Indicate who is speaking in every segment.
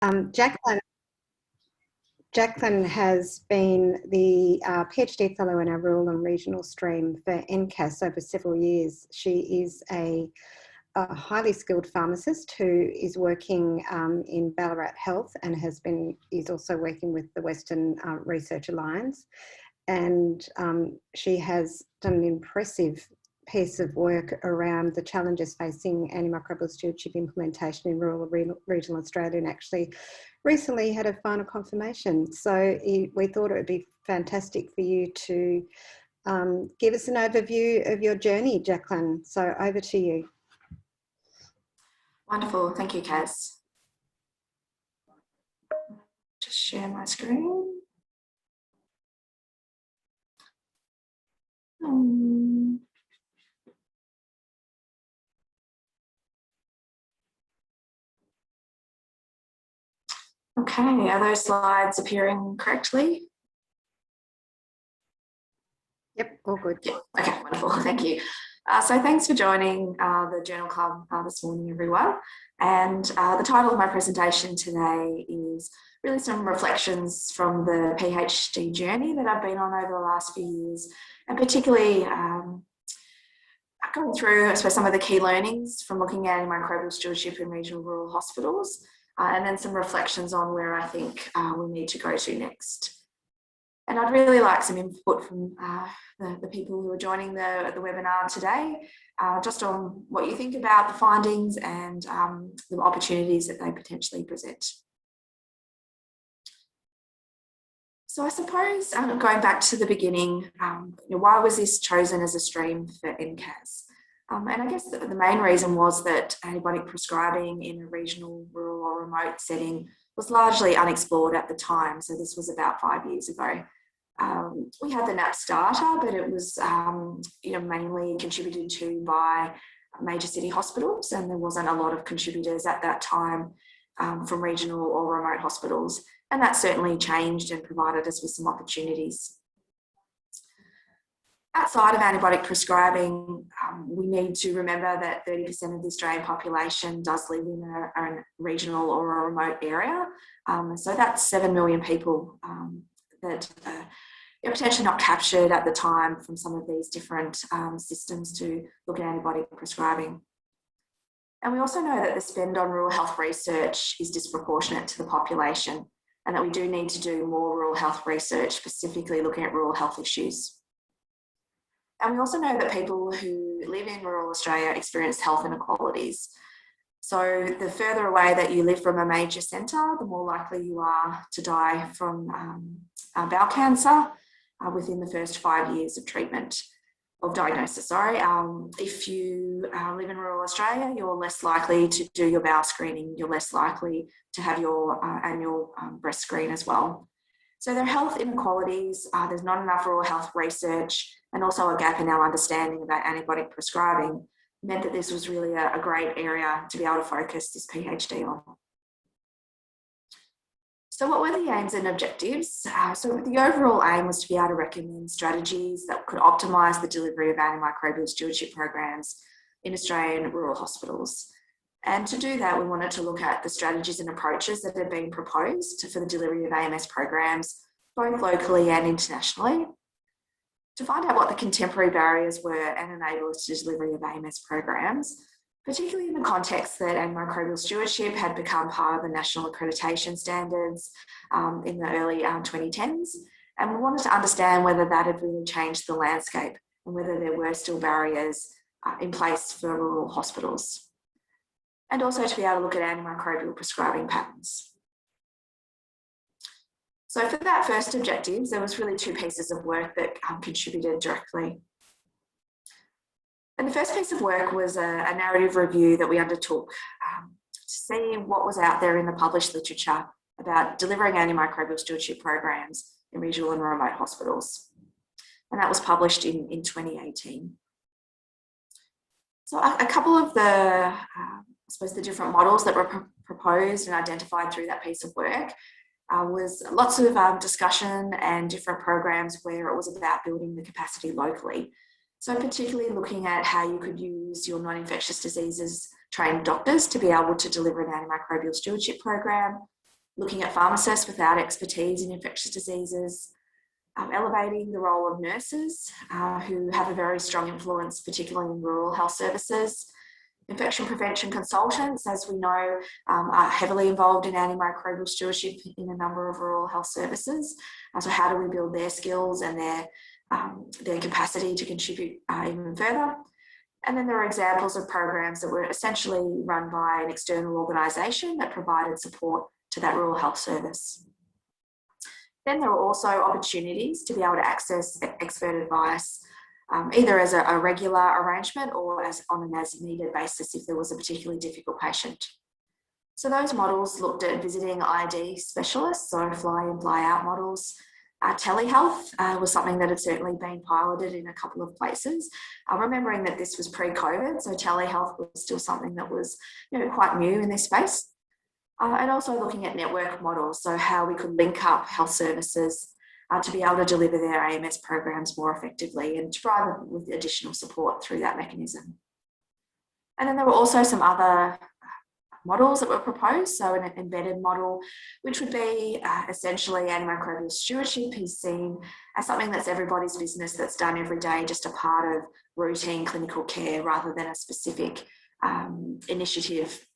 Speaker 1: Jaclyn has been the PhD fellow in our rural and regional stream for NCAS over several years. She is a highly skilled pharmacist who is working in Ballarat Health and is also working with the Western Research Alliance. And she has done an impressive piece of work around the challenges facing antimicrobial stewardship implementation in rural regional Australia, and actually recently had a final confirmation. So we thought it would be fantastic for you to give us an overview of your journey, Jaclyn. So over to you.
Speaker 2: Wonderful, thank you, Kaz. Just share my screen. Okay, are those slides appearing correctly?
Speaker 1: Yep, all good.
Speaker 2: Yeah. Okay, wonderful, thank you. So thanks for joining the Journal Club this morning, everyone. And the title of my presentation today is really some reflections from the PhD journey that I've been on over the last few years, and particularly going through, I suppose, some of the key learnings from looking at antimicrobial stewardship in regional rural hospitals, and then some reflections on where I think we need to go to next. And I'd really like some input from the people who are joining the webinar today, just on what you think about the findings and the opportunities that they potentially present. So I suppose, going back to the beginning, why was this chosen as a stream for NCAS? And I guess the main reason was that antibiotic prescribing in a regional, rural or remote setting was largely unexplored at the time. So this was about 5 years ago. We had the NAPS data, but it was mainly contributed to by major city hospitals, and there wasn't a lot of contributors at that time from regional or remote hospitals. And that certainly changed and provided us with some opportunities. Outside of antibiotic prescribing, we need to remember that 30% of the Australian population does live in a regional or a remote area. So that's 7 million people that are potentially not captured at the time from some of these different systems to look at antibiotic prescribing. And we also know that the spend on rural health research is disproportionate to the population, and that we do need to do more rural health research, specifically looking at rural health issues. And we also know that people who live in rural Australia experience health inequalities. So the further away that you live from a major centre, the more likely you are to die from bowel cancer within the first 5 years of treatment, of diagnosis, If you live in rural Australia, you're less likely to do your bowel screening, you're less likely to have your annual breast screen as well. So there are health inequalities, there's not enough rural health research, and also a gap in our understanding about antibiotic prescribing meant that this was really a great area to be able to focus this PhD on. So what were the aims and objectives? So the overall aim was to be able to recommend strategies that could optimise the delivery of antimicrobial stewardship programs in Australian rural hospitals. And to do that, we wanted to look at the strategies and approaches that had been proposed for the delivery of AMS programs, both locally and internationally, to find out what the contemporary barriers were and enable us to delivery of AMS programs, particularly in the context that antimicrobial stewardship had become part of the national accreditation standards in the early 2010s. And we wanted to understand whether that had really changed the landscape and whether there were still barriers in place for rural hospitals. And also to be able to look at antimicrobial prescribing patterns. So for that first objective, there was really two pieces of work that contributed directly. And the first piece of work was a narrative review that we undertook to see what was out there in the published literature about delivering antimicrobial stewardship programs in regional and remote hospitals. And that was published in 2018. So a couple of the, I suppose, the different models that were proposed and identified through that piece of work was lots of discussion and different programs where it was about building the capacity locally. So particularly looking at how you could use your non-infectious diseases trained doctors to be able to deliver an antimicrobial stewardship program, looking at pharmacists without expertise in infectious diseases, elevating the role of nurses who have a very strong influence, particularly in rural health services. Infection prevention consultants, as we know, are heavily involved in antimicrobial stewardship in a number of rural health services. So how do we build their skills and their capacity to contribute even further? And then there are examples of programs that were essentially run by an external organisation that provided support to that rural health service. Then there are also opportunities to be able to access expert advice, either as a regular arrangement or on an as-needed basis if there was a particularly difficult patient. So those models looked at visiting ID specialists, so fly-in, fly-out models. Telehealth was something that had certainly been piloted in a couple of places. Remembering that this was pre-COVID, so telehealth was still something that was quite new in this space. And also looking at network models, so how we could link up health services to be able to deliver their AMS programs more effectively and to provide them with additional support through that mechanism. And then there were also some other models that were proposed, so an embedded model, which would be essentially antimicrobial stewardship is seen as something that's everybody's business, that's done every day, just a part of routine clinical care rather than a specific initiative.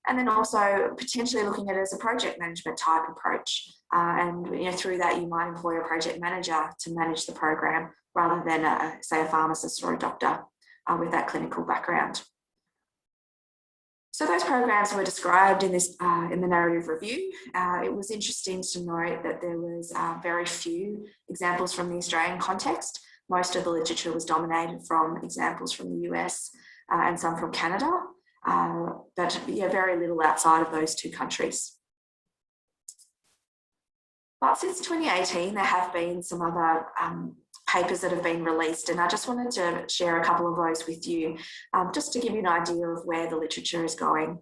Speaker 2: And then also potentially looking at it as a project management type approach. And through that, you might employ a project manager to manage the program rather than, say, a pharmacist or a doctor with that clinical background. So those programs were described in the narrative review. It was interesting to note that there was very few examples from the Australian context. Most of the literature was dominated from examples from the US and some from Canada. But very little outside of those two countries. But since 2018, there have been some other papers that have been released, and I just wanted to share a couple of those with you, just to give you an idea of where the literature is going.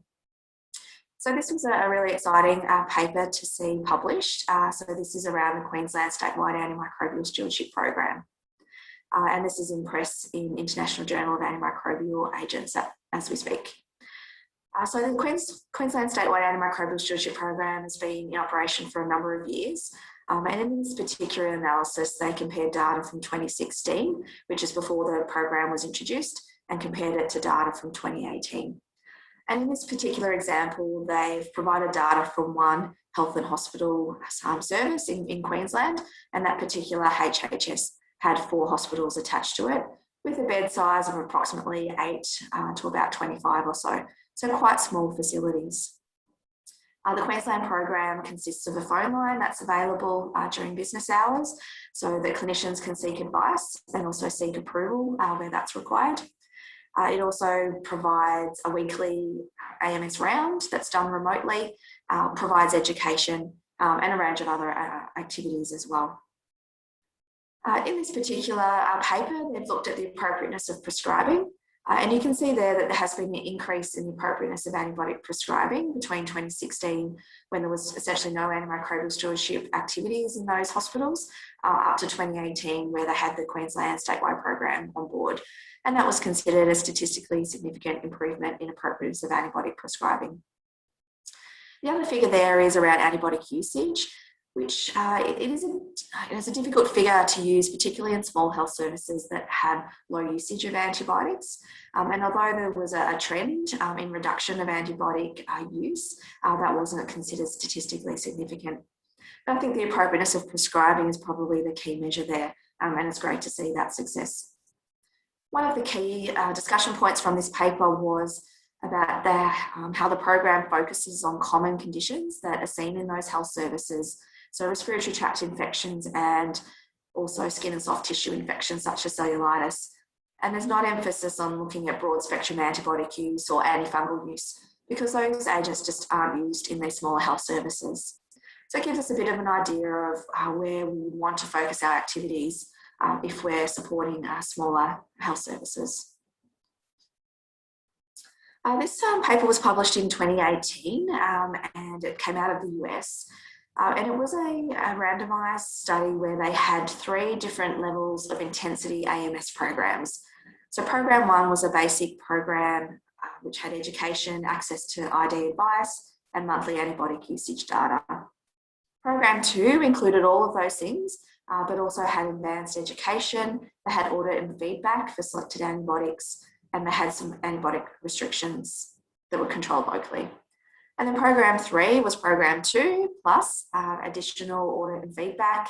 Speaker 2: So this was a really exciting paper to see published. So this is around the Queensland statewide antimicrobial stewardship program. And this is in press in International Journal of Antimicrobial Agents as we speak. So the Queensland statewide antimicrobial stewardship program has been in operation for a number of years. And in this particular analysis, they compared data from 2016, which is before the program was introduced, and compared it to data from 2018. And in this particular example, they've provided data from one health and hospital service in Queensland, and that particular HHS had 4 hospitals attached to it, with a bed size of approximately 8 to about 25 or so. So quite small facilities. The Queensland program consists of a phone line that's available during business hours, so that clinicians can seek advice and also seek approval where that's required. It also provides a weekly AMS round that's done remotely, provides education and a range of other activities as well. In this particular paper, they've looked at the appropriateness of prescribing. And you can see there that there has been an increase in the appropriateness of antibiotic prescribing between 2016, when there was essentially no antimicrobial stewardship activities in those hospitals, up to 2018, where they had the Queensland statewide program on board. And that was considered a statistically significant improvement in appropriateness of antibiotic prescribing. The other figure there is around antibiotic usage, which it is a difficult figure to use, particularly in small health services that have low usage of antibiotics. And although there was a trend in reduction of antibiotic use, that wasn't considered statistically significant. But I think the appropriateness of prescribing is probably the key measure there, and it's great to see that success. One of the key discussion points from this paper was about how the program focuses on common conditions that are seen in those health services, so respiratory tract infections and also skin and soft tissue infections such as cellulitis. And there's not emphasis on looking at broad spectrum antibiotic use or antifungal use, because those agents just aren't used in these smaller health services. So it gives us a bit of an idea of where we would want to focus our activities if we're supporting smaller health services. This paper was published in 2018 and it came out of the US. And it was a randomised study where they had 3 different levels of intensity AMS programs. So program 1 was a basic program which had education, access to ID advice, and monthly antibiotic usage data. Program 2 included all of those things, but also had advanced education. They had audit and feedback for selected antibiotics, and they had some antibiotic restrictions that were controlled locally. And then Program 3 was Program 2 plus additional audit and feedback.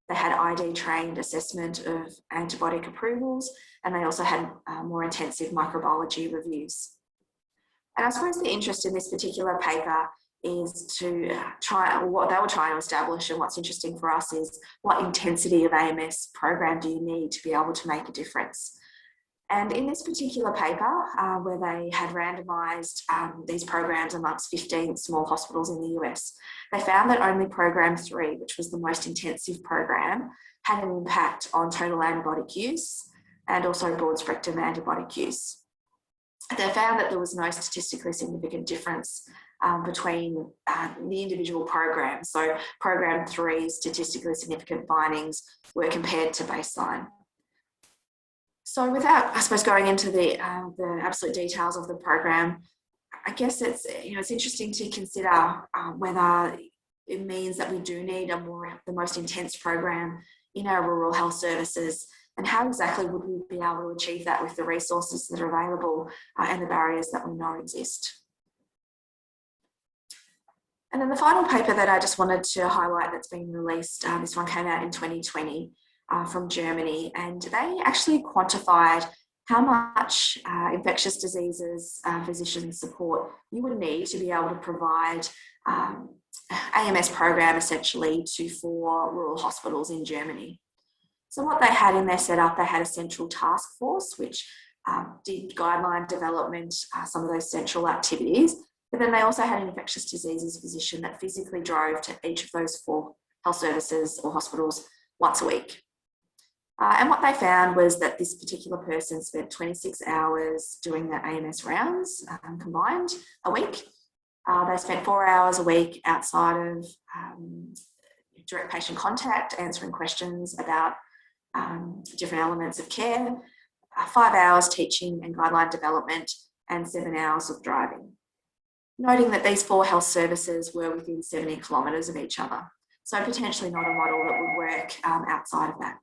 Speaker 2: They had ID trained assessment of antibiotic approvals, and they also had more intensive microbiology reviews. And I suppose the interest in this particular paper is to what they were trying to establish, and what's interesting for us is what intensity of AMS program do you need to be able to make a difference. And in this particular paper, where they had randomised these programs amongst 15 small hospitals in the US, they found that only Program 3, which was the most intensive program, had an impact on total antibiotic use and also broad-spectrum antibiotic use. They found that there was no statistically significant difference between the individual programs. So Program 3 statistically significant findings were compared to baseline. So without, I suppose, going into the absolute details of the program, I guess it's interesting to consider whether it means that we do need the most intense program in our rural health services, and how exactly would we be able to achieve that with the resources that are available and the barriers that we know exist. And then the final paper that I just wanted to highlight that's been released, this one came out in 2020 from Germany, and they actually quantified how much infectious diseases physician support you would need to be able to provide AMS program essentially to 4 rural hospitals in Germany. So what they had in their setup, they had a central task force which did guideline development, some of those central activities, but then they also had an infectious diseases physician that physically drove to each of those 4 health services or hospitals once a week. And what they found was that this particular person spent 26 hours doing the AMS rounds combined a week. They spent 4 hours a week outside of direct patient contact, answering questions about different elements of care, 5 hours teaching and guideline development, and 7 hours of driving. Noting that these 4 health services were within 70 kilometres of each other. So potentially not a model that would work outside of that.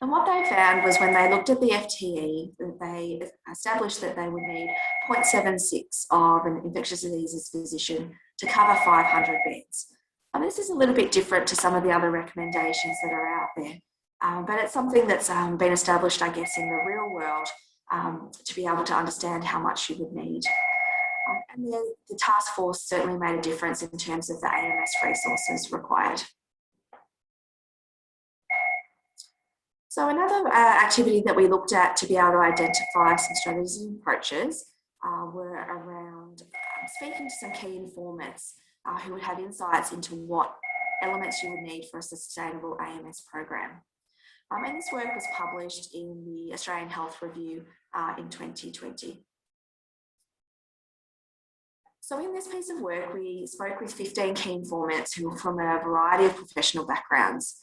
Speaker 2: And what they found was when they looked at the FTE, they established that they would need 0.76 of an infectious diseases physician to cover 500 beds. And this is a little bit different to some of the other recommendations that are out there, but it's something that's been established, I guess, in the real world to be able to understand how much you would need. And the task force certainly made a difference in terms of the AMS resources required. So another activity that we looked at to be able to identify some strategies and approaches were around speaking to some key informants who would have insights into what elements you would need for a sustainable AMS program. And this work was published in the Australian Health Review in 2020. So in this piece of work, we spoke with 15 key informants who were from a variety of professional backgrounds,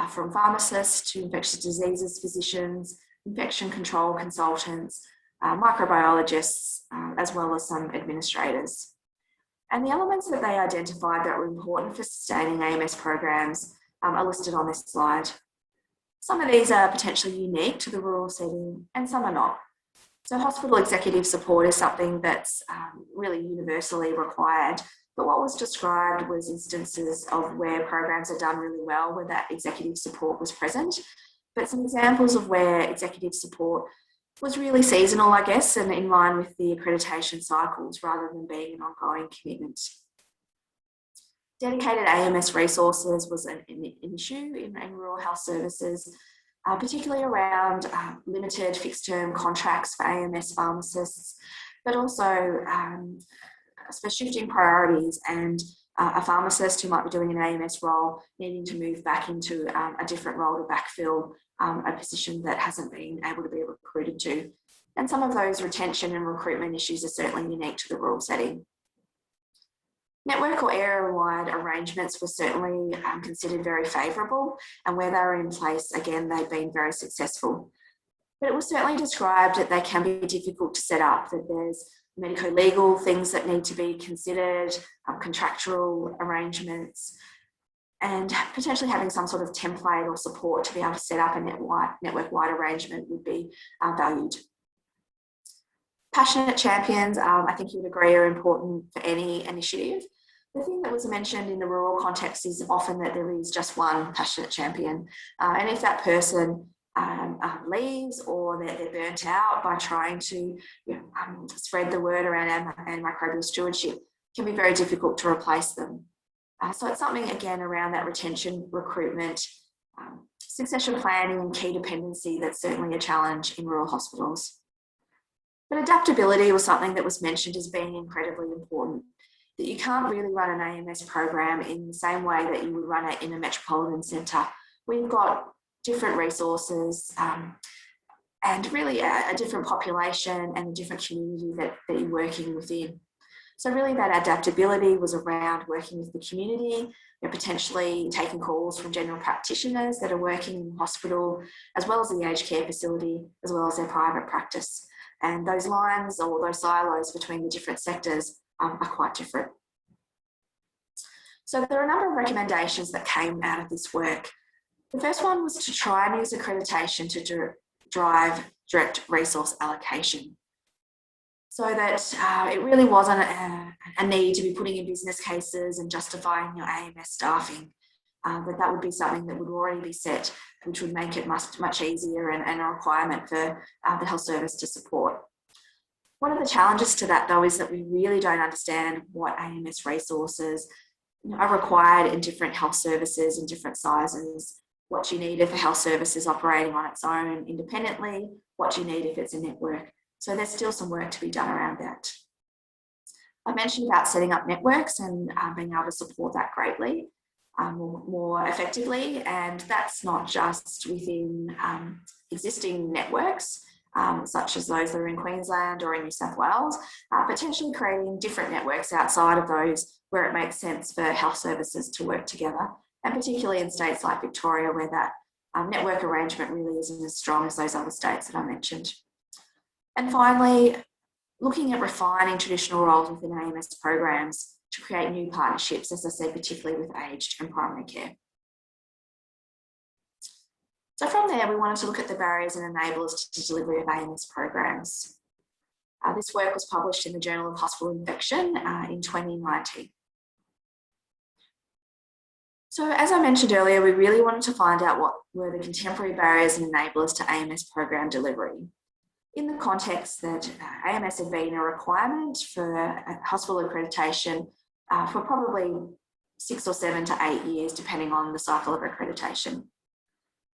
Speaker 2: from pharmacists to infectious diseases physicians, infection control consultants, microbiologists, as well as some administrators. And the elements that they identified that were important for sustaining AMS programs are listed on this slide. Some of these are potentially unique to the rural setting and some are not. So hospital executive support is something that's really universally required, but what was described was instances of where programs are done really well where that executive support was present, but some examples of where executive support was really seasonal, I guess, and in line with the accreditation cycles rather than being an ongoing commitment. Dedicated AMS resources was an issue in rural health services, particularly around limited fixed-term contracts for AMS pharmacists, but also for shifting priorities and a pharmacist who might be doing an AMS role needing to move back into a different role to backfill a position that hasn't been able to be recruited to. And some of those retention and recruitment issues are certainly unique to the rural setting. Network or area-wide arrangements were certainly considered very favourable, and where they were in place, again, they've been very successful. But it was certainly described that they can be difficult to set up, that there's medico-legal things that need to be considered, contractual arrangements, and potentially having some sort of template or support to be able to set up a network-wide arrangement would be valued. Passionate champions, I think you would agree, are important for any initiative. The thing that was mentioned in the rural context is often that there is just one passionate champion. And if that person leaves or they're burnt out by trying to spread the word around antimicrobial stewardship, it can be very difficult to replace them. So it's something, again, around that retention, recruitment, succession planning and key dependency that's certainly a challenge in rural hospitals. But adaptability was something that was mentioned as being incredibly important, that you can't really run an AMS program in the same way that you would run it in a metropolitan centre. We've got different resources and really a different population and a different community that you're working within. So really that adaptability was around working with the community, potentially taking calls from general practitioners that are working in the hospital, as well as the aged care facility, as well as their private practice. And those lines or those silos between the different sectors are quite different. So there are a number of recommendations that came out of this work. The first one was to try and use accreditation to drive direct resource allocation, so that it really wasn't a need to be putting in business cases and justifying your AMS staffing, that would be something that would already be set, which would make it much easier and a requirement for the health service to support. One of the challenges to that, though, is that we really don't understand what AMS resources are required in different health services in different sizes, what you need if a health service is operating on its own independently, what you need if it's a network. So there's still some work to be done around that. I mentioned about setting up networks and being able to support that greatly, more effectively, and that's not just within existing networks, such as those that are in Queensland or in New South Wales, potentially creating different networks outside of those where it makes sense for health services to work together, and particularly in states like Victoria, where that network arrangement really isn't as strong as those other states that I mentioned. And finally, looking at refining traditional roles within AMS programs to create new partnerships, as I said, particularly with aged and primary care. So from there, we wanted to look at the barriers and enablers to delivery of AMS programs. This work was published in the Journal of Hospital Infection in 2019. So as I mentioned earlier, we really wanted to find out what were the contemporary barriers and enablers to AMS program delivery, in the context that AMS had been a requirement for hospital accreditation for probably 6 or 7 to 8 years, depending on the cycle of accreditation.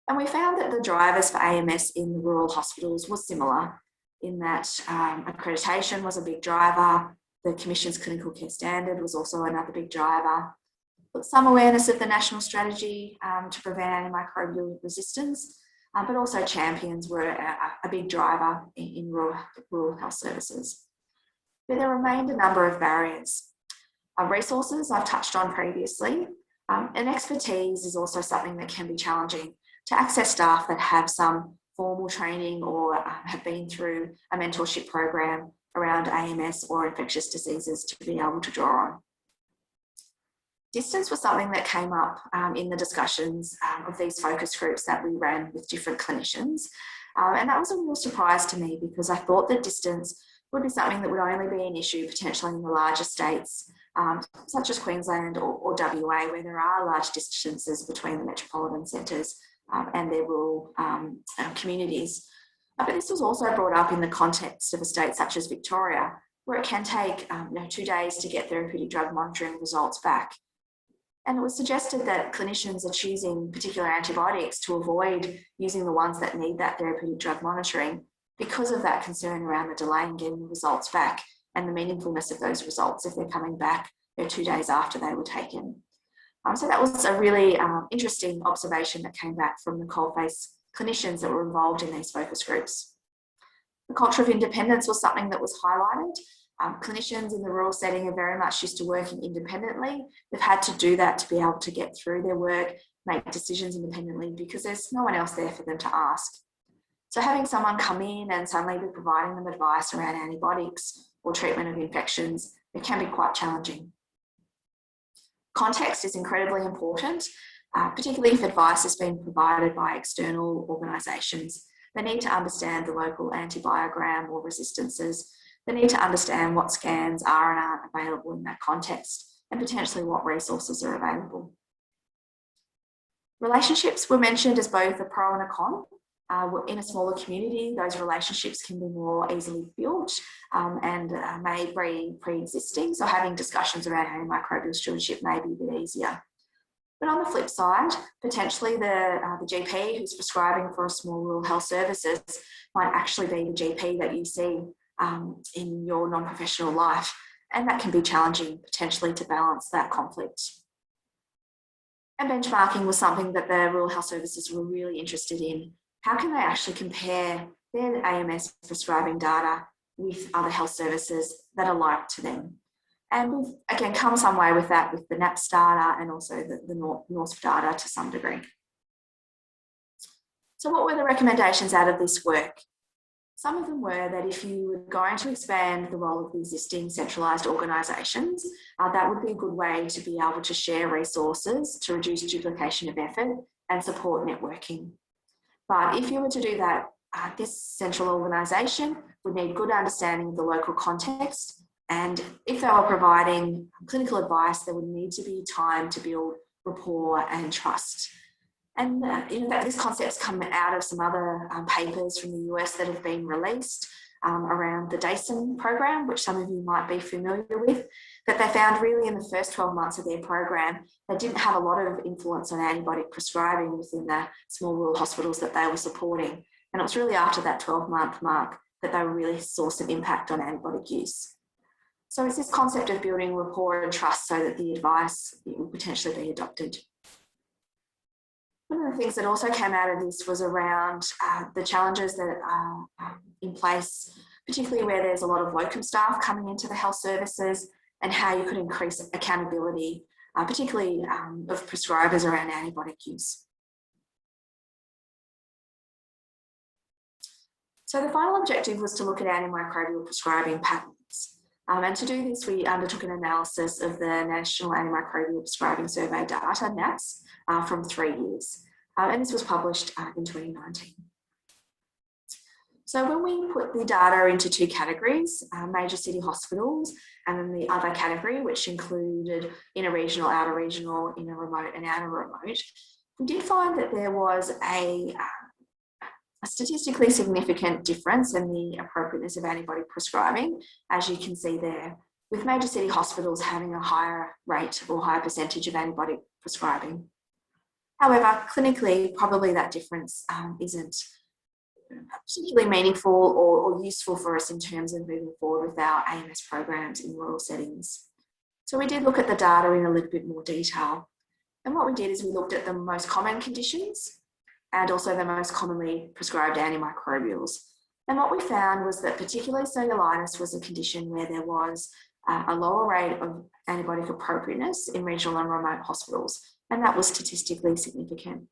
Speaker 2: And we found that the drivers for AMS in the rural hospitals was similar, in that accreditation was a big driver, the Commission's clinical care standard was also another big driver, but some awareness of the national strategy to prevent antimicrobial resistance, but also champions were a big driver in rural health services. But there remained a number of barriers. Resources I've touched on previously, and expertise is also something that can be challenging to access staff that have some formal training or have been through a mentorship program around AMS or infectious diseases to be able to draw on. Distance was something that came up in the discussions of these focus groups that we ran with different clinicians. And that was a real surprise to me, because I thought that distance would be something that would only be an issue potentially in the larger states, such as Queensland or WA, where there are large distances between the metropolitan centres and their rural communities. But this was also brought up in the context of a state such as Victoria, where it can take 2 days to get therapeutic drug monitoring results back. And it was suggested that clinicians are choosing particular antibiotics to avoid using the ones that need that therapeutic drug monitoring because of that concern around the delay in getting the results back and the meaningfulness of those results if they're coming back 2 days after they were taken. So that was a really interesting observation that came back from the coalface clinicians that were involved in these focus groups. The culture of independence was something that was highlighted. Clinicians in the rural setting are very much used to working independently. They've had to do that to be able to get through their work, make decisions independently, because there's no one else there for them to ask. So having someone come in and suddenly be providing them advice around antibiotics or treatment of infections, it can be quite challenging. Context is incredibly important, particularly if advice has been provided by external organisations. They need to understand the local antibiogram or resistances. They need to understand what scans are and aren't available in that context, and potentially what resources are available. Relationships were mentioned as both a pro and a con. In a smaller community, those relationships can be more easily built and may be pre-existing, so having discussions around antimicrobial stewardship may be a bit easier. But on the flip side, potentially the GP who's prescribing for a small rural health services might actually be the GP that you see in your non-professional life, and that can be challenging potentially to balance that conflict. And benchmarking was something that the rural health services were really interested in. How can they actually compare their AMS prescribing data with other health services that are like to them? And we've, again, come some way with that with the NAPS data and also the NORSP data to some degree. So what were the recommendations out of this work? Some of them were that if you were going to expand the role of the existing centralised organisations, that would be a good way to be able to share resources to reduce duplication of effort and support networking. But if you were to do that, this central organisation would need good understanding of the local context, and if they were providing clinical advice, there would need to be time to build rapport and trust. And this concept's come out of some other papers from the US that have been released around the DASIN program, which some of you might be familiar with, that they found really in the first 12 months of their program, they didn't have a lot of influence on antibiotic prescribing within the small rural hospitals that they were supporting. And it was really after that 12-month mark that they really saw some impact on antibiotic use. So it's this concept of building rapport and trust so that the advice will potentially be adopted. One of the things that also came out of this was around the challenges that are in place, particularly where there's a lot of locum staff coming into the health services, and how you could increase accountability, particularly of prescribers around antibiotic use. So the final objective was to look at antimicrobial prescribing patterns. And to do this, we undertook an analysis of the National Antimicrobial Prescribing Survey data, NAPS, from 3 years. And this was published in 2019. So when we put the data into two categories, major city hospitals, and then the other category, which included inner regional, outer regional, inner remote and outer remote, we did find that there was a statistically significant difference in the appropriateness of antibiotic prescribing, as you can see there, with major city hospitals having a higher rate or higher percentage of antibiotic prescribing. However, clinically, probably that difference isn't particularly meaningful or useful for us in terms of moving forward with our AMS programs in rural settings. So we did look at the data in a little bit more detail. And what we did is we looked at the most common conditions and also the most commonly prescribed antimicrobials. And what we found was that particularly cellulitis was a condition where there was a lower rate of antibiotic appropriateness in regional and remote hospitals, and that was statistically significant.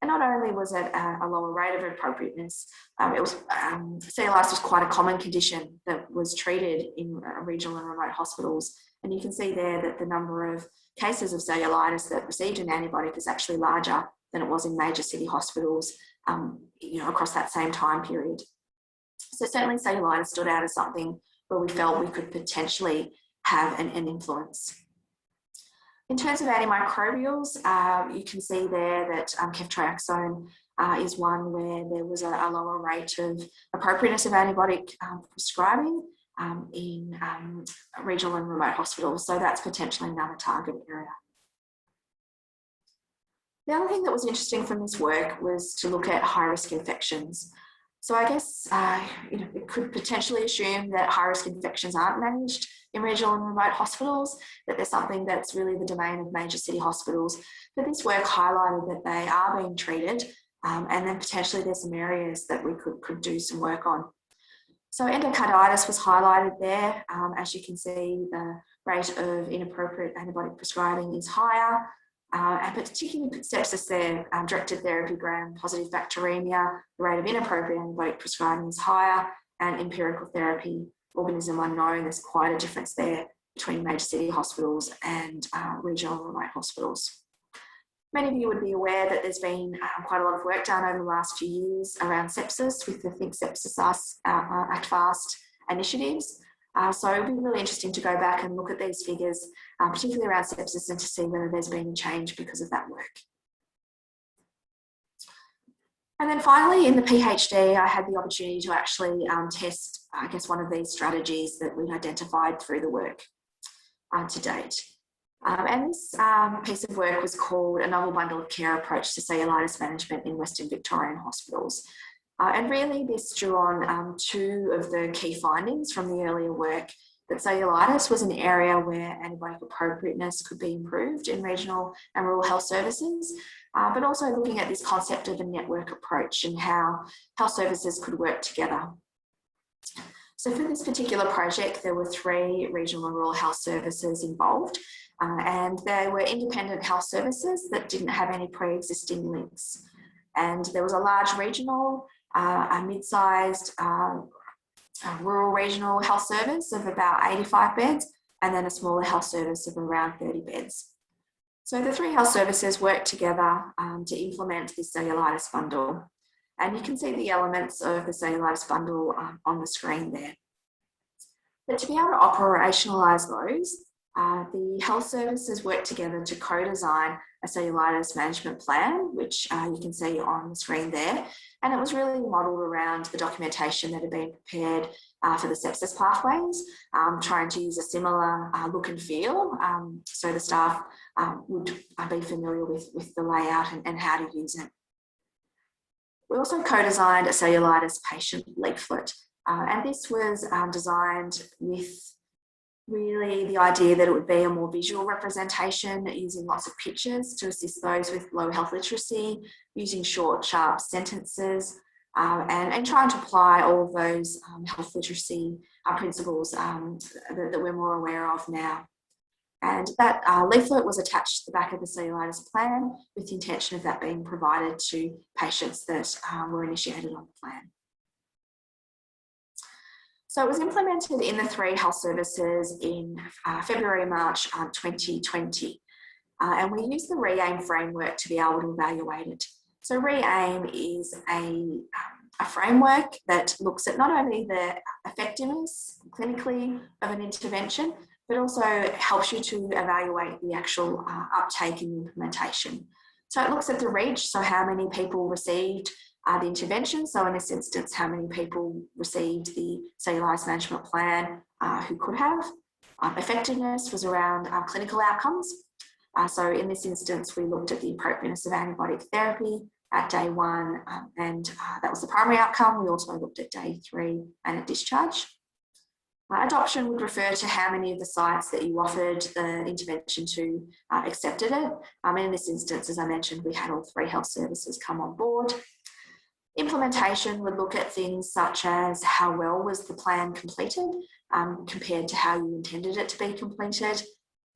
Speaker 2: And not only was it a lower rate of appropriateness, cellulitis was quite a common condition that was treated in regional and remote hospitals. And you can see there that the number of cases of cellulitis that received an antibiotic is actually larger than it was in major city hospitals, across that same time period. So certainly cellulitis stood out as something where we felt we could potentially have an influence. In terms of antimicrobials, you can see there that ceftriaxone is one where there was a lower rate of appropriateness of antibiotic prescribing in regional and remote hospitals. So that's potentially another target area. The other thing that was interesting from this work was to look at high-risk infections. So I guess it could potentially assume that high-risk infections aren't managed in regional and remote hospitals, that there's something that's really the domain of major city hospitals. But this work highlighted that they are being treated, and then potentially there's some areas that we could do some work on. So endocarditis was highlighted there. As you can see, the rate of inappropriate antibiotic prescribing is higher. And particularly sepsis there, directed therapy gram-positive bacteremia, the rate of inappropriate antibiotic prescribing is higher, and empirical therapy organism unknown. There's quite a difference there between major city hospitals and regional remote hospitals. Many of you would be aware that there's been quite a lot of work done over the last few years around sepsis with the Think Sepsis Act Fast initiatives. So it would be really interesting to go back and look at these figures, particularly around sepsis, and to see whether there's been a change because of that work. And then finally, in the PhD, I had the opportunity to actually test, I guess, one of these strategies that we'd identified through the work to date. And this piece of work was called A Novel Bundle of Care Approach to Cellulitis Management in Western Victorian Hospitals. And really this drew on two of the key findings from the earlier work, that cellulitis was an area where antibiotic appropriateness could be improved in regional and rural health services, but also looking at this concept of a network approach and how health services could work together. So for this particular project, there were 3 regional and rural health services involved, and they were independent health services that didn't have any pre-existing links. And there was a large regional, a mid-sized rural regional health service of about 85 beds, and then a smaller health service of around 30 beds. So the 3 health services worked together to implement this cellulitis bundle. And you can see the elements of the cellulitis bundle on the screen there. But to be able to operationalise those, the health services worked together to co-design a cellulitis management plan, which you can see on the screen there. And it was really modelled around the documentation that had been prepared for the sepsis pathways, trying to use a similar look and feel, so the staff would be familiar with the layout and how to use it. We also co-designed a cellulitis patient leaflet, and this was designed with really the idea that it would be a more visual representation using lots of pictures to assist those with low health literacy, using short, sharp sentences, and trying to apply all of those health literacy principles that we're more aware of now. And that leaflet was attached to the back of the cellulitis plan with the intention of that being provided to patients that were initiated on the plan. So it was implemented in the 3 health services in February, March 2020. And we used the RE-AIM framework to be able to evaluate it. So RE-AIM is a framework that looks at not only the effectiveness clinically of an intervention, but also helps you to evaluate the actual uptake and implementation. So it looks at the reach, so how many people received the intervention. So in this instance, how many people received the cellulitis management plan who could have. Effectiveness was around clinical outcomes. So in this instance, we looked at the appropriateness of antibiotic therapy at day 1, and that was the primary outcome. We also looked at day 3 and at discharge. Adoption would refer to how many of the sites that you offered the intervention to accepted it. In this instance, as I mentioned, we had all 3 health services come on board. Implementation would look at things such as how well was the plan completed compared to how you intended it to be completed.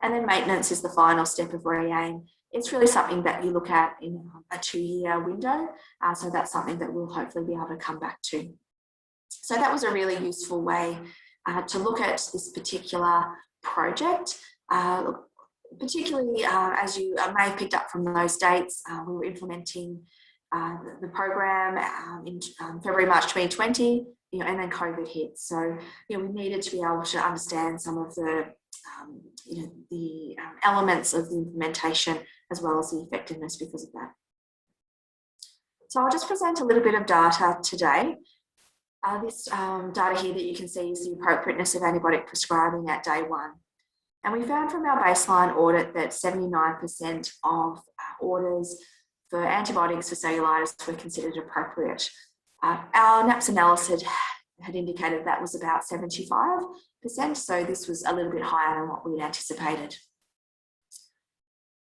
Speaker 2: And then maintenance is the final step of RE-AIM. It's really something that you look at in a 2-year window. So that's something that we'll hopefully be able to come back to. So that was a really useful way to look at this particular project. Particularly, as you may have picked up from those dates, we were implementing the program in February, March 2020, and then COVID hit. So, we needed to be able to understand some of the, elements of the implementation as well as the effectiveness because of that. So I'll just present a little bit of data today. This data here that you can see is the appropriateness of antibiotic prescribing at day 1. And we found from our baseline audit that 79% of orders for antibiotics for cellulitis were considered appropriate. Our NAPS analysis had indicated that was about 75%, so this was a little bit higher than what we had anticipated.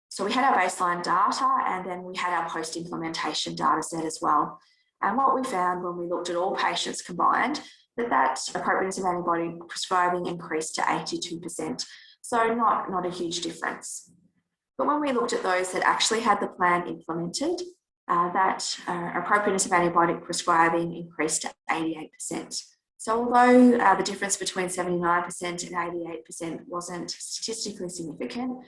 Speaker 2: So we had our baseline data, and then we had our post-implementation data set as well. And what we found when we looked at all patients combined, that appropriateness of antibiotic prescribing increased to 82%. So not a huge difference. But when we looked at those that actually had the plan implemented, that appropriateness of antibiotic prescribing increased to 88%. So although the difference between 79% and 88% wasn't statistically significant,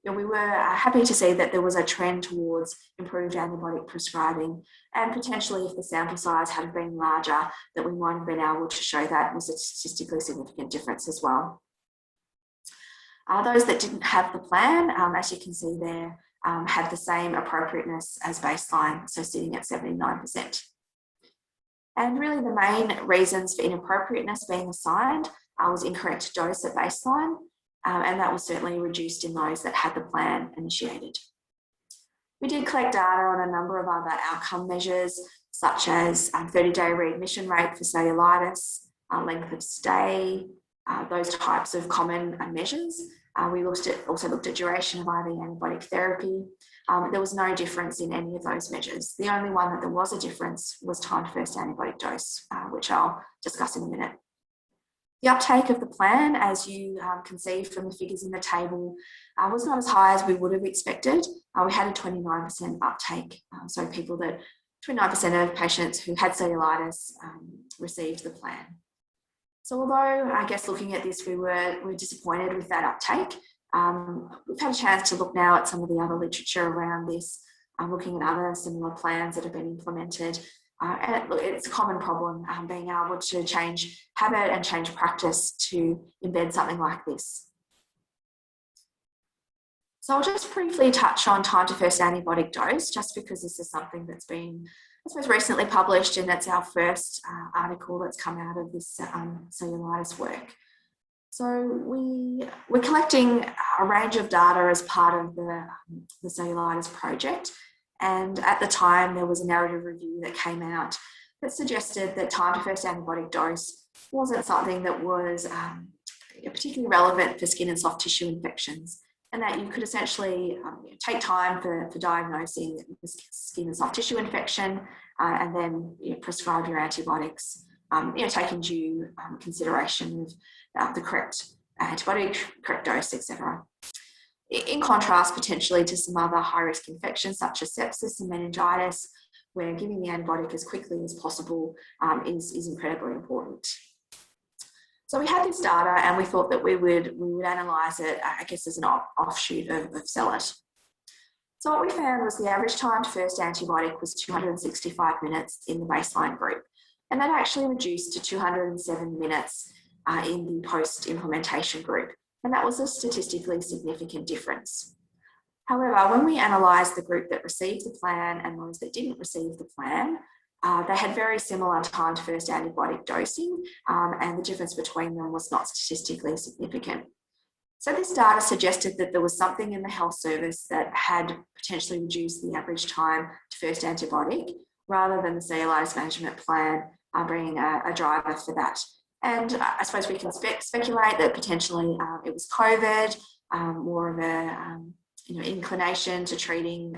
Speaker 2: we were happy to see that there was a trend towards improved antibiotic prescribing, and potentially if the sample size had been larger, that we might have been able to show that was a statistically significant difference as well. Those that didn't have the plan, as you can see there, had the same appropriateness as baseline, so sitting at 79%. And really the main reasons for inappropriateness being assigned was incorrect dose at baseline, and that was certainly reduced in those that had the plan initiated. We did collect data on a number of other outcome measures, such as 30-day readmission rate for cellulitis, length of stay, those types of common measures. We also looked at duration of IV antibiotic therapy. There was no difference in any of those measures. The only one that there was a difference was time to first antibiotic dose, which I'll discuss in a minute. The uptake of the plan, as you can see from the figures in the table, was not as high as we would have expected. We had a 29% uptake, so 29% of patients who had cellulitis received the plan. So although I guess looking at this, we were disappointed with that uptake, we've had a chance to look now at some of the other literature around this, looking at other similar plans that have been implemented. And it's a common problem, being able to change habit and change practice to embed something like this. So I'll just briefly touch on time to first antibiotic dose, just because this is something that's been, I suppose, recently published, and that's our first article that's come out of this cellulitis work. So we're collecting a range of data as part of the cellulitis project. And at the time, there was a narrative review that came out that suggested that time to first antibiotic dose wasn't something that was particularly relevant for skin and soft tissue infections, and that you could essentially take time for diagnosing the skin and soft tissue infection and then prescribe your antibiotics, taking due consideration of the correct antibiotic, correct dose, etc. In contrast, potentially, to some other high-risk infections such as sepsis and meningitis, where giving the antibiotic as quickly as possible is incredibly important. So we had this data, and we thought that we would analyse it, I guess, as an offshoot of CELLIT. So what we found was the average time to first antibiotic was 265 minutes in the baseline group, and that actually reduced to 207 minutes in the post-implementation group. And that was a statistically significant difference. However, when we analysed the group that received the plan and those that didn't receive the plan, they had very similar time to first antibiotic dosing, and the difference between them was not statistically significant. So this data suggested that there was something in the health service that had potentially reduced the average time to first antibiotic, rather than the cellulitis management plan being a driver for that. And I suppose we can speculate that potentially it was COVID, more of a inclination to treating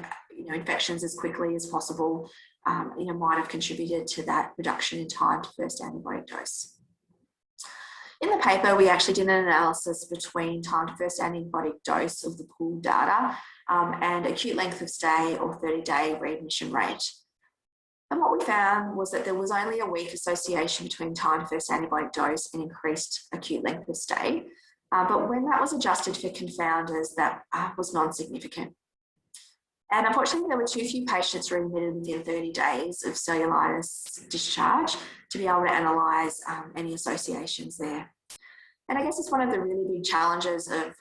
Speaker 2: infections as quickly as possible, might have contributed to that reduction in time to first antibiotic dose. In the paper, we actually did an analysis between time to first antibiotic dose of the pooled data and acute length of stay or 30-day readmission rate. And what we found was that there was only a weak association between time to first antibiotic dose and increased acute length of stay. But when that was adjusted for confounders, that was non-significant. And unfortunately, there were too few patients readmitted within 30 days of cellulitis discharge to be able to analyse any associations there. And I guess it's one of the really big challenges of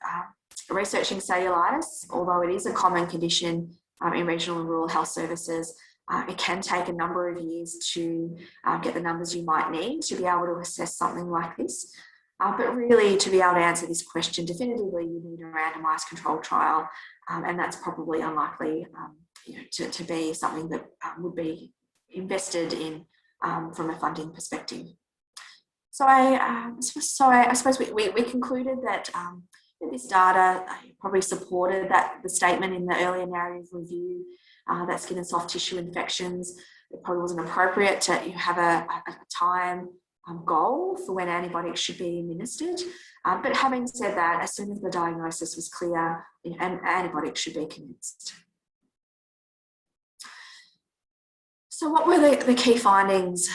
Speaker 2: researching cellulitis. Although it is a common condition in regional and rural health services, it can take a number of years to get the numbers you might need to be able to assess something like this. But really, to be able to answer this question definitively, you need a randomised controlled trial, and that's probably unlikely to be something that would be invested in from a funding perspective. So I suppose we concluded that this data probably supported the statement in the earlier narrative review that skin and soft tissue infections, it probably wasn't appropriate to have a time goal for when antibiotics should be administered. But having said that, as soon as the diagnosis was clear, antibiotics should be commenced. So what were the key findings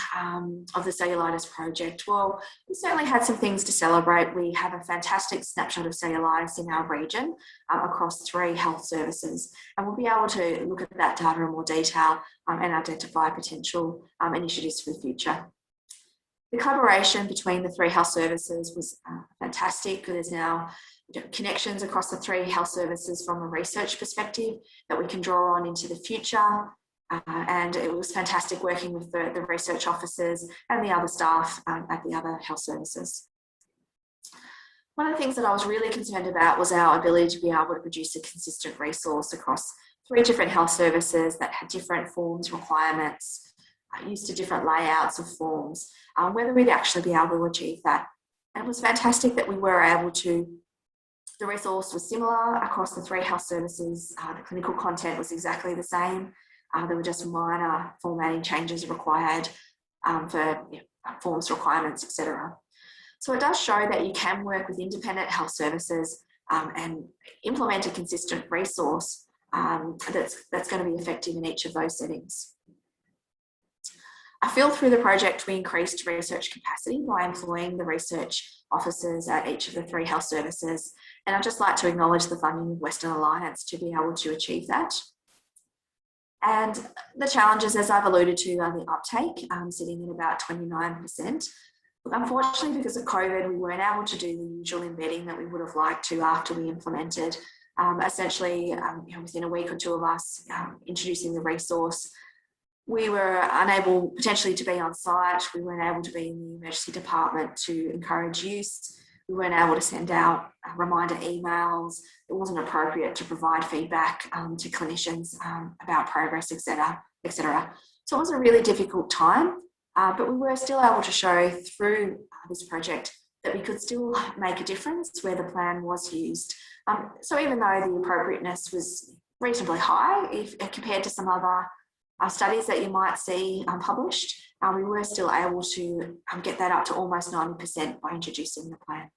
Speaker 2: of the cellulitis project? Well, we certainly had some things to celebrate. We have a fantastic snapshot of cellulitis in our region across 3 health services, and we'll be able to look at that data in more detail and identify potential initiatives for the future. The collaboration between the 3 health services was fantastic. There's now connections across the 3 health services from a research perspective that we can draw on into the future. And it was fantastic working with the research officers and the other staff at the other health services. One of the things that I was really concerned about was our ability to be able to produce a consistent resource across 3 different health services that had different forms, requirements, used to different layouts of forms, whether we'd actually be able to achieve that. And it was fantastic that we were able to. The resource was similar across the 3 health services. The clinical content was exactly the same. There were just minor formatting changes required for forms, requirements, etc. So it does show that you can work with independent health services and implement a consistent resource that's going to be effective in each of those settings. I feel through the project we increased research capacity by employing the research officers at each of the 3 health services, and I'd just like to acknowledge the funding of Western Alliance to be able to achieve that. And the challenges, as I've alluded to, are the uptake, sitting at about 29%. Unfortunately, because of COVID, we weren't able to do the usual embedding that we would have liked to after we implemented. Essentially, within a week or 2 of us introducing the resource, we were unable potentially to be on site. We weren't able to be in the emergency department to encourage use. We weren't able to send out reminder emails. It wasn't appropriate to provide feedback to clinicians about progress, etc. So it was a really difficult time, but we were still able to show through this project that we could still make a difference where the plan was used. So even though the appropriateness was reasonably high if compared to some other studies that you might see published, we were still able to get that up to almost 90% by introducing the plan.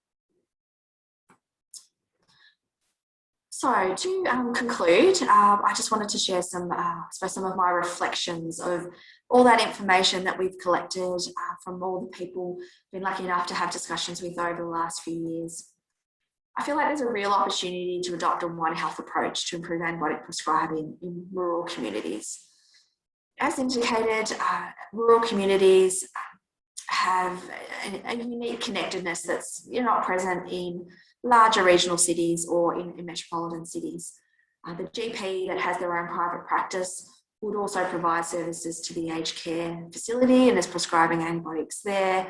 Speaker 2: So to conclude, I just wanted to share some of my reflections of all that information that we've collected from all the people we've been lucky enough to have discussions with over the last few years. I feel like there's a real opportunity to adopt a One Health approach to improve antibiotic prescribing in rural communities. As indicated, rural communities have a unique connectedness that's not present in larger regional cities or in metropolitan cities. The GP that has their own private practice would also provide services to the aged care facility and is prescribing antibiotics there,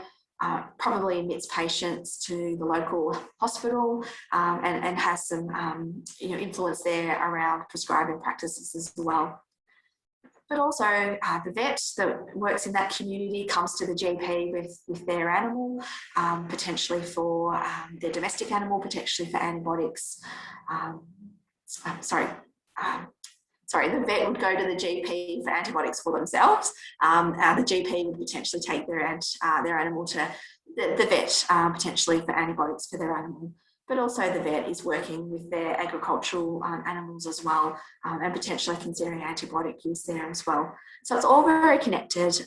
Speaker 2: probably admits patients to the local hospital and has some influence there around prescribing practices as well. But also the vet that works in that community comes to the GP with their animal, potentially for their domestic animal, potentially for antibiotics. The vet would go to the GP for antibiotics for themselves. The GP would potentially take their animal to the vet, potentially for antibiotics for their animal. But also the vet is working with their agricultural animals as well, and potentially considering antibiotic use there as well. So it's all very connected.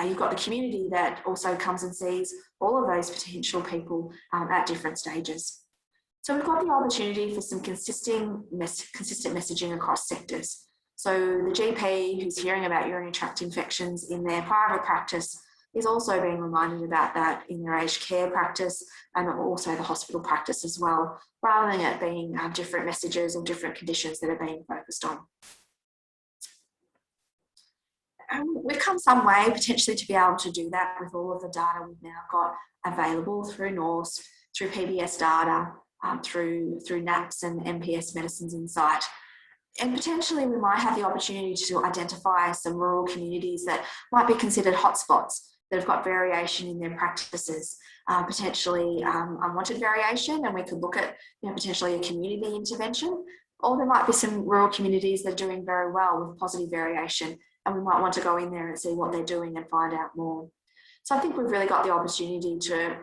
Speaker 2: You've got the community that also comes and sees all of those potential people at different stages. So we've got the opportunity for some consistent messaging across sectors. So the GP who's hearing about urinary tract infections in their private practice is also being reminded about that in their aged care practice and also the hospital practice as well, rather than it being different messages or different conditions that are being focused on. We've come some way potentially to be able to do that with all of the data we've now got available through NORS, through PBS data, through NAPS and MPS Medicines Insight. And potentially we might have the opportunity to identify some rural communities that might be considered hotspots that have got variation in their practices, potentially unwanted variation, and we could look at potentially a community intervention, or there might be some rural communities that are doing very well with positive variation, and we might want to go in there and see what they're doing and find out more. So I think we've really got the opportunity to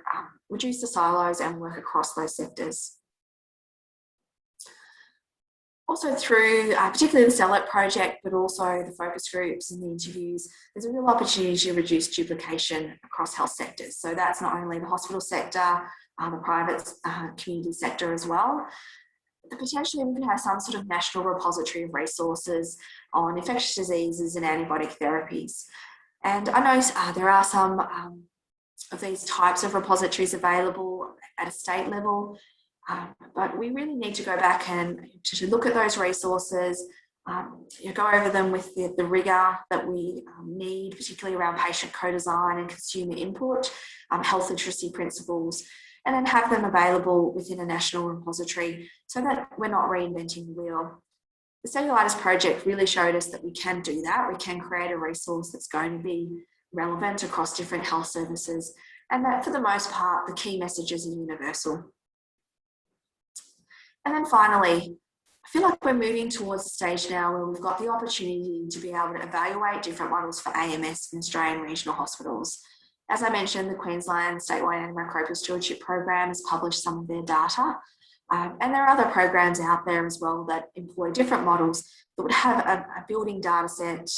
Speaker 2: reduce the silos and work across those sectors. Also through particularly the CELLIT project, but also the focus groups and the interviews, there's a real opportunity to reduce duplication across health sectors. So that's not only the hospital sector, the private community sector as well. Potentially we could have some sort of national repository of resources on infectious diseases and antibiotic therapies. And I know there are some of these types of repositories available at a state level, but we really need to go back and to look at those resources, go over them with the rigour that we need, particularly around patient co-design and consumer input, health literacy principles, and then have them available within a national repository so that we're not reinventing the wheel. The cellulitis project really showed us that we can do that. We can create a resource that's going to be relevant across different health services, and that for the most part, the key messages are universal. And then finally, I feel like we're moving towards a stage now where we've got the opportunity to be able to evaluate different models for AMS in Australian regional hospitals. As I mentioned, the Queensland statewide Antimicrobial Stewardship program has published some of their data. And there are other programs out there as well that employ different models that would have a building data set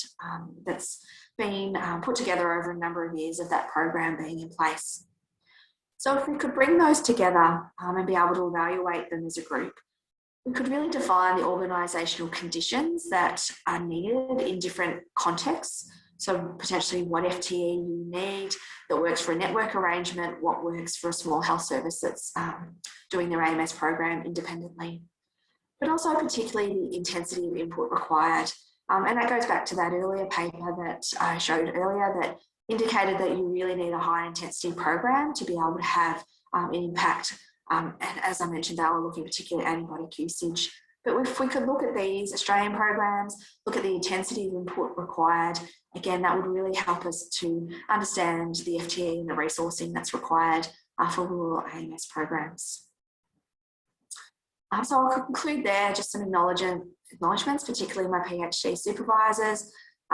Speaker 2: that's been put together over a number of years of that program being in place. So if we could bring those together and be able to evaluate them as a group, we could really define the organisational conditions that are needed in different contexts. So potentially what FTE you need that works for a network arrangement, what works for a small health service that's doing their AMS program independently, but also particularly the intensity of input required. And that goes back to that earlier paper that I showed earlier that indicated that you really need a high intensity program to be able to have an impact. And as I mentioned, they were looking particularly at antibiotic usage. But if we could look at these Australian programs, look at the intensity of input required, again, that would really help us to understand the FTE and the resourcing that's required for rural AMS programs. So I'll conclude there, just some acknowledgements, particularly my PhD supervisors,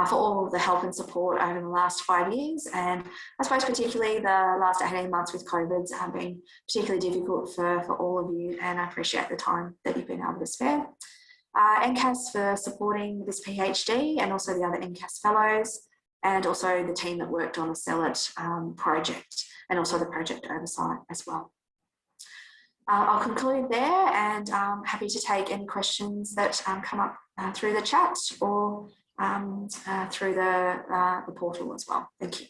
Speaker 2: for all of the help and support over the last 5 years. And I suppose particularly the last 18 months with COVID have been particularly difficult for all of you, and I appreciate the time that you've been able to spare. NCAS for supporting this PhD and also the other NCAS fellows, and also the team that worked on the CELLIT project and also the project oversight as well. I'll conclude there, and I'm happy to take any questions that come up through the chat or through the portal as well. Thank you.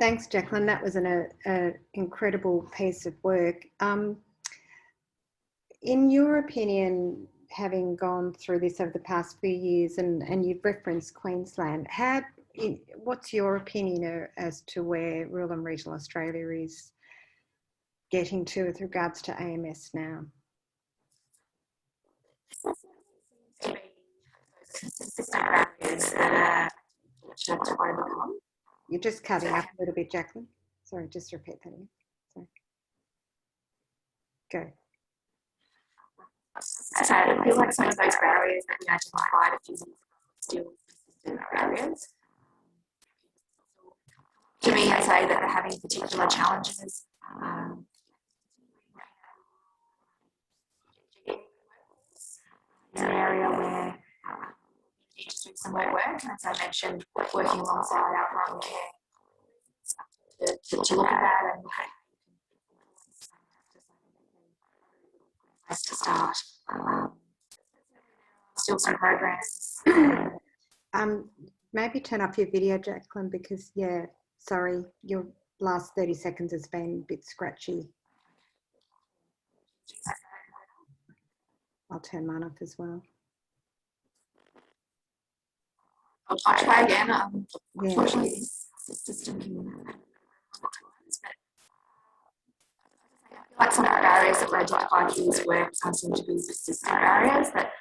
Speaker 1: Thanks, Jaclyn. That was an incredible piece of work. In your opinion, having gone through this over the past few years, and you've referenced Queensland, what's your opinion as to where rural and regional Australia is getting to with regards to AMS now? You're just cutting up a little bit, Jaclyn. Sorry, just repeat that again. Sorry. Go.
Speaker 2: So I feel like some of those barriers that we identified a few years ago are still persistent barriers. To me, I say that they're having particular challenges. It's an area where we need to do some work, and as I mentioned, working alongside our primary care to look at that and place to start. Still some progress.
Speaker 1: Maybe turn off your video, Jaclyn, because sorry, your last 30 seconds has been a bit scratchy. I'll turn mine off as well.
Speaker 2: I'll try again. Unfortunately, this system can. I feel like some of the barriers that were identified in this work seem to be persistent barriers that